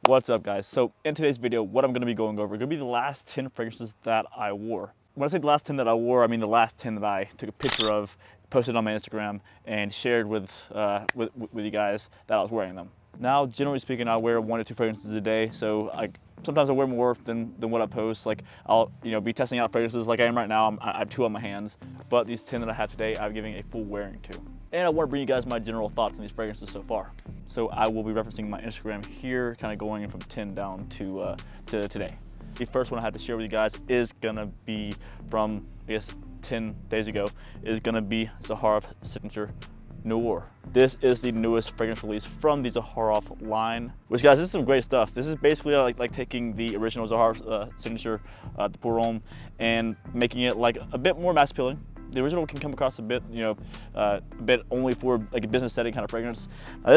What's up, guys? So in today's video, what I'm going to be going over are going to be the last 10 fragrances that I wore. When I say the last 10 that I wore, I mean the last 10 that I took a picture of, posted on my Instagram, and shared with you guys that I was wearing them. Now, generally speaking, I wear 1 to 2 fragrances a day, so sometimes I wear more than what I post. Like I'll be testing out fragrances like I am right now. I have 2 on my hands, but these 10 that I have today, I'm giving a full wearing to. And I want to bring you guys my general thoughts on these fragrances so far. So I will be referencing my Instagram here, kind of going from 10 down to today. The first one I had to share with you guys is gonna be from, I guess, 10 days ago, is gonna be Zaharoff Signature Noir. This is the newest fragrance release from the Zaharoff line, which, guys, this is some great stuff. This is basically like taking the original Zaharoff Signature the Pour Homme and making it like a bit more mass appealing. The original can come across a bit, a bit only for like a business setting kind of fragrance.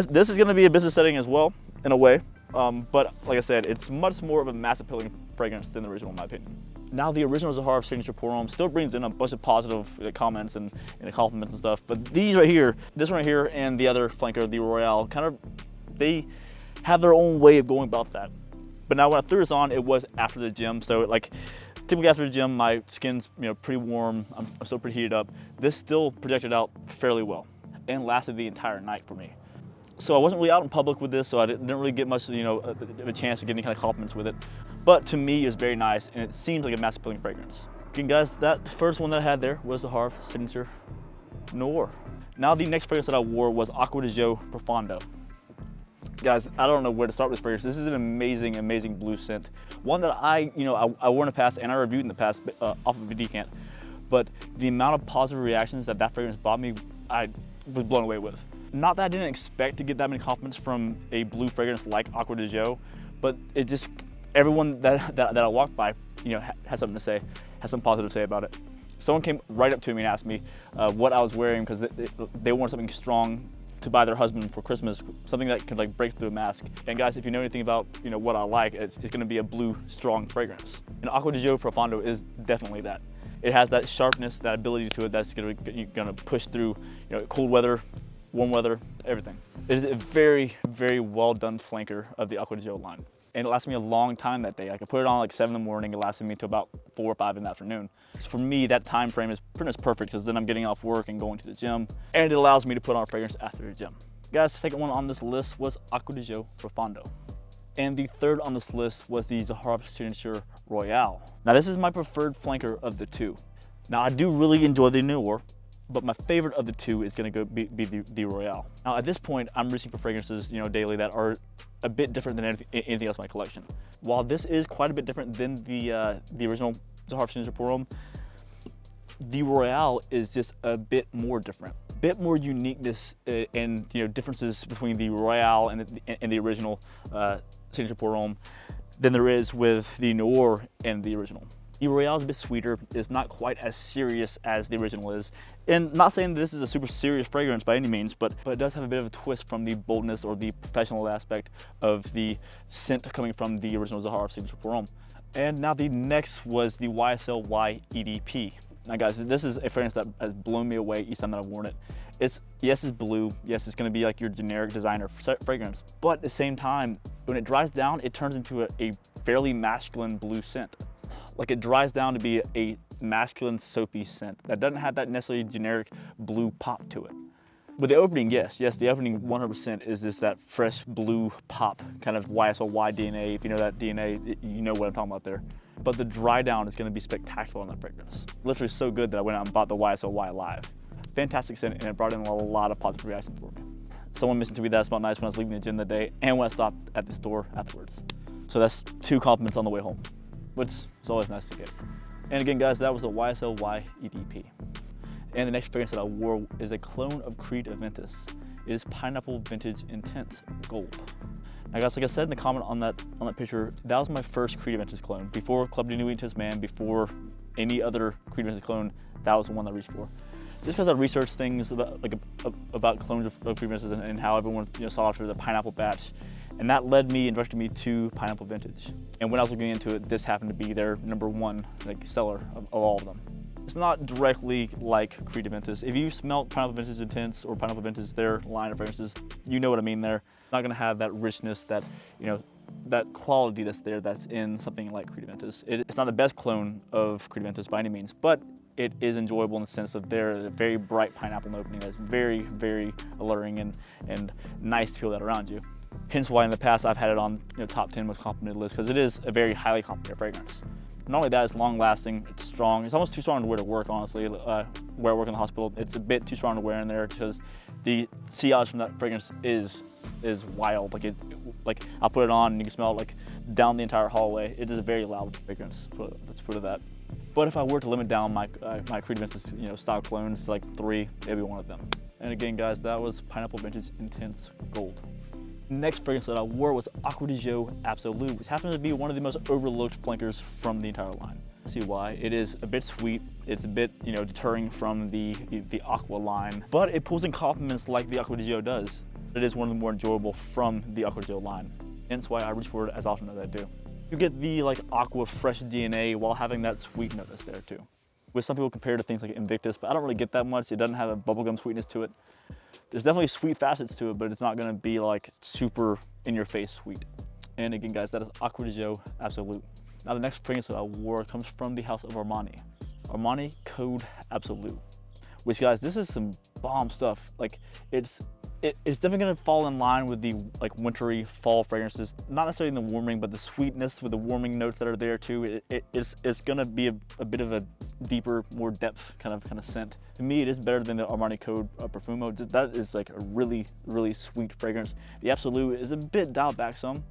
This is going to be a business setting as well, in a way. But like I said, it's much more of a mass appealing fragrance than the original, in my opinion. Now, the original Zaharoff Signature Pour Homme still brings in a bunch of positive comments and compliments and stuff. But these right here, this one right here, and the other flanker, the Royale, they have their own way of going about that. But now when I threw this on, it was after the gym, so typically after the gym, my skin's pretty warm. I'm still pretty heated up. This still projected out fairly well and lasted the entire night for me. So I wasn't really out in public with this, so I didn't really get much, of a chance to get any kind of compliments with it. But to me, it was very nice, and it seems like a mass appealing fragrance. Again, guys, that first one that I had there was the Zaharoff Signature Noir. Now, the next fragrance that I wore was Acqua di Gio Profondo. Guys, I don't know where to start with this fragrance. This is an amazing, amazing blue scent. One that I wore in the past and I reviewed in the past off of a decant. But the amount of positive reactions that fragrance brought me, I was blown away with. Not that I didn't expect to get that many compliments from a blue fragrance like Acqua di Gio, but it just, everyone that I walked by, had something to say, had something positive to say about it. Someone came right up to me and asked me what I was wearing, because they wanted something strong to buy their husband for Christmas, something that could break through a mask. And guys, if you know anything about what I like, it's gonna be a blue strong fragrance. And Acqua di Gio Profondo is definitely that. It has that sharpness, that ability to it that's gonna push through cold weather, warm weather, everything. It is a very, very well done flanker of the Acqua di Gio line. And it lasted me a long time that day. I could put it on 7 in the morning, it lasted me to about 4 or 5 in the afternoon. So for me, that time frame is pretty much perfect, because then I'm getting off work and going to the gym, and it allows me to put on a fragrance after the gym. Guys, the second one on this list was Acqua di Gio Profondo. And the third on this list was the Zaharoff Signature Royale. Now, this is my preferred flanker of the 2. Now, I do really enjoy the Noir, but my favorite of the 2 is gonna be the Royale. Now, at this point, I'm reaching for fragrances, daily that are a bit different than anything else in my collection. While this is quite a bit different than the original Zaharoff Signature Pour Homme, the Royale is just a bit more different. Bit more uniqueness and differences between the Royale and the original Signature Pour Homme than there is with the Noir and the original. The Royale is a bit sweeter. It's not quite as serious as the original is. And not saying that this is a super serious fragrance by any means, but it does have a bit of a twist from the boldness or the professional aspect of the scent coming from the original Zaharoff Signature Pour Homme. And now the next was the YSL Y EDP. Now, guys, this is a fragrance that has blown me away each time that I've worn it. Yes, it's blue. Yes, it's gonna be like your generic designer fragrance. But at the same time, when it dries down, it turns into a fairly masculine blue scent. Like, it dries down to be a masculine soapy scent that doesn't have that necessarily generic blue pop to it. With the opening, yes, the opening 100% is that fresh blue pop, kind of YSL Y DNA. If you know that DNA, you know what I'm talking about there. But the dry down is gonna be spectacular on that fragrance. Literally so good that I went out and bought the YSL Y Live. Fantastic scent, and it brought in a lot of positive reactions for me. Someone mentioned to me that it smelled nice when I was leaving the gym that day and when I stopped at the store afterwards. So that's 2 compliments on the way home, which is always nice to get. And again, guys, that was the YSL Y EDP. And the next fragrance that I wore is a clone of Creed Aventus. It is Pineapple Vintage Intense Gold. Now, guys, like I said in the comment on that picture, that was my first Creed Aventus clone. Before Club de Nuit Intense Man, before any other Creed Aventus clone, that was the one that I reached for. Just because I researched things about clones of Creed Aventus and how everyone sought after the pineapple batch, and that led me and directed me to Pineapple Vintage. And when I was looking into it, this happened to be their #1 seller of all of them. It's not directly like Acqua di Gio. If you smelt Pineapple Vintage Intense or Pineapple Vintage, their line of fragrances, you know what I mean there. Not gonna have that richness, that that quality that's there that's in something like Acqua di Gio. It's not the best clone of Acqua di Gio by any means, but it is enjoyable in the sense of they're a very bright pineapple opening that's very, very alluring and nice to feel that around you. Hence why in the past I've had it on top 10 most complimented list, because it is a very highly complimented fragrance. Not only that, it's long lasting, it's strong. It's almost too strong to wear to work, honestly. Where I work in the hospital, it's a bit too strong to wear in there because the sillage from that fragrance is wild. Like I'll put it on and you can smell it like down the entire hallway. It is a very loud fragrance, let's put it that. But if I were to limit down my Acqua di Gio style clones to like 3, it'd be one of them. And again, guys, that was Pineapple Vintage Intense Gold. Next fragrance that I wore was Acqua di Gio Absolute, which happens to be one of the most overlooked flankers from the entire line. See why? It is a bit sweet, it's a bit deterring from the Aqua line, but it pulls in compliments like the Acqua di Gio does. It is one of the more enjoyable from the Acqua di Gio line. Hence why I reach for it as often as I do. You get the Aqua fresh DNA while having that sweet note that's there too. With some people compare to things like Invictus, but I don't really get that much. It doesn't have a bubblegum sweetness to it. There's definitely sweet facets to it, but it's not gonna be like super in your face sweet. And again, guys, that is Acqua di Gio Absolute. Now the next fragrance that I wore comes from the house of Armani. Armani Code Absolute. Which, guys, this is some bomb stuff. Like it's definitely gonna fall in line with the like wintry fall fragrances. Not necessarily in the warming, but the sweetness with the warming notes that are there too. It's gonna be a bit of a deeper, more depth kind of scent. To me, it is better than the Armani Code Profumo. That is like a really, really sweet fragrance. The Absolute is a bit dialed back some,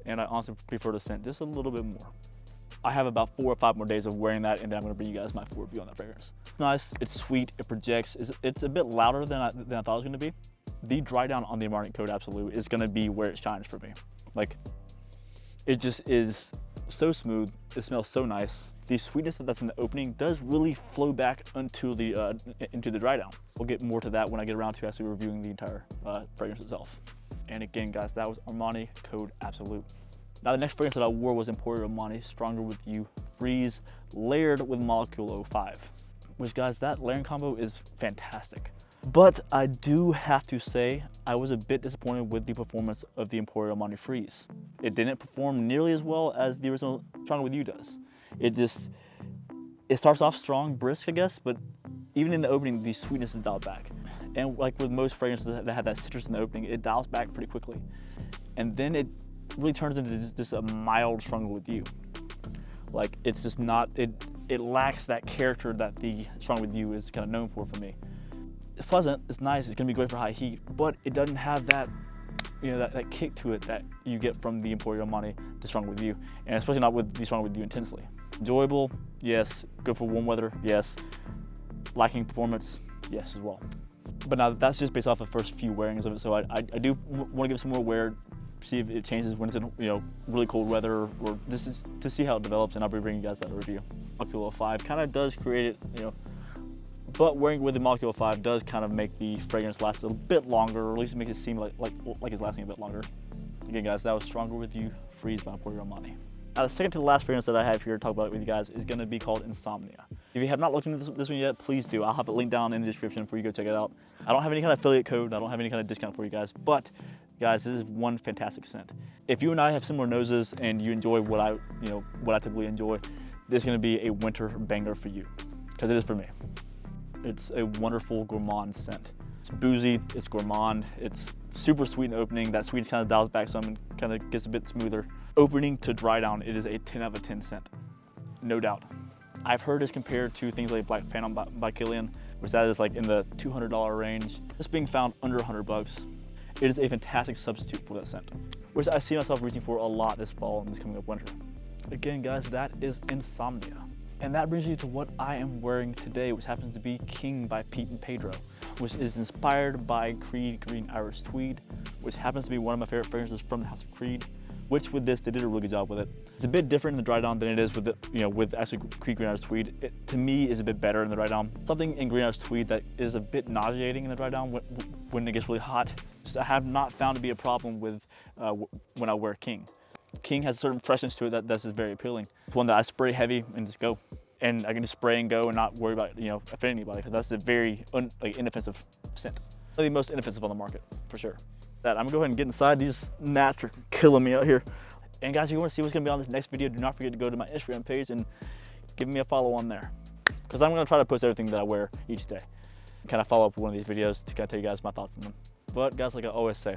and I honestly prefer the scent just a little bit more. I have about 4 or 5 more days of wearing that, and then I'm gonna bring you guys my full review on that fragrance. It's nice, it's sweet, it projects. It's a bit louder than I thought it was gonna be. The dry down on the Armani Code Absolute is gonna be where it shines for me. Like, it just is so smooth, it smells so nice. The sweetness that's in the opening does really flow back into the dry down. We'll get more to that when I get around to actually reviewing the entire fragrance itself. And again, guys, that was Armani Code Absolute. Now the next fragrance that I wore was Emporio Armani Stronger With You Freeze, layered with Molecule 05. Which, guys, that layering combo is fantastic. But I do have to say, I was a bit disappointed with the performance of the Emporio Armani Freeze. It didn't perform nearly as well as the original Stronger With You does. It starts off strong, brisk, I guess, but even in the opening, the sweetness is dialed back. And like with most fragrances that have that citrus in the opening, it dials back pretty quickly. And then it really turns into this mild Stronger With You. Like, it's just not, it lacks that character that the Stronger With You is kind of known for me. It's pleasant, it's nice, it's gonna be great for high heat, but it doesn't have that, that kick to it that you get from the Emporio Armani to Stronger With You, and especially not with the Stronger With You intensely. Enjoyable, yes. Good for warm weather, yes. Lacking performance, yes as well. But now that's just based off the first few wearings of it, so I do want to give it some more wear, see if it changes when it's in really cold weather, or this is to see how it develops, and I'll be bringing you guys that review. Molecule 05 kind of does create it, but wearing with the Molecule 5 does kind of make the fragrance last a bit longer, or at least it makes it seem like it's lasting a bit longer. Again, guys, that was Stronger With You Freeze by Emporio Armani. Now the second to the last fragrance that I have here to talk about with you guys is going to be called Insomnia. If you have not looked into this one yet, please do. I'll have it linked down in the description for you to go check it out. I don't have any kind of affiliate code, I don't have any kind of discount for you guys, but guys, this is one fantastic scent. If you and I have similar noses and you enjoy what I typically enjoy, this is going to be a winter banger for you, because it is for me. It's a wonderful gourmand scent. It's boozy, it's gourmand, it's super sweet in the opening. That sweetness kind of dials back some and kind of gets a bit smoother. Opening to dry down, it is a 10 out of 10 scent, no doubt. I've heard this compared to things like Black Phantom by Guerlain, which that is like in the $200 range. This being found under 100 bucks. It is a fantastic substitute for that scent, which I see myself reaching for a lot this fall and this coming up winter. Again, guys, that is Insomnia. And that brings you to what I am wearing today, which happens to be King by Pete and Pedro, which is inspired by Creed Green Irish Tweed, which happens to be one of my favorite fragrances from the House of Creed, which with this, they did a really good job with it. It's a bit different in the dry down than it is with with actually Creed Green Irish Tweed. It, to me, is a bit better in the dry down. Something in Green Irish Tweed that is a bit nauseating in the dry down when it gets really hot. I have not found to be a problem with when I wear King. King has a certain freshness to it that's just very appealing. It's one that I spray heavy and just go. And I can just spray and go and not worry about offending anybody, because that's a very inoffensive scent. The most inoffensive on the market, for sure. I'm gonna go ahead and get inside. These gnats are killing me out here. And guys, if you want to see what's going to be on this next video, do not forget to go to my Instagram page and give me a follow on there. Because I'm going to try to post everything that I wear each day. Kind of follow up with one of these videos to kind of tell you guys my thoughts on them. But guys, like I always say,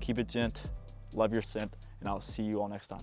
keep it gent, love your scent, and I'll see you all next time.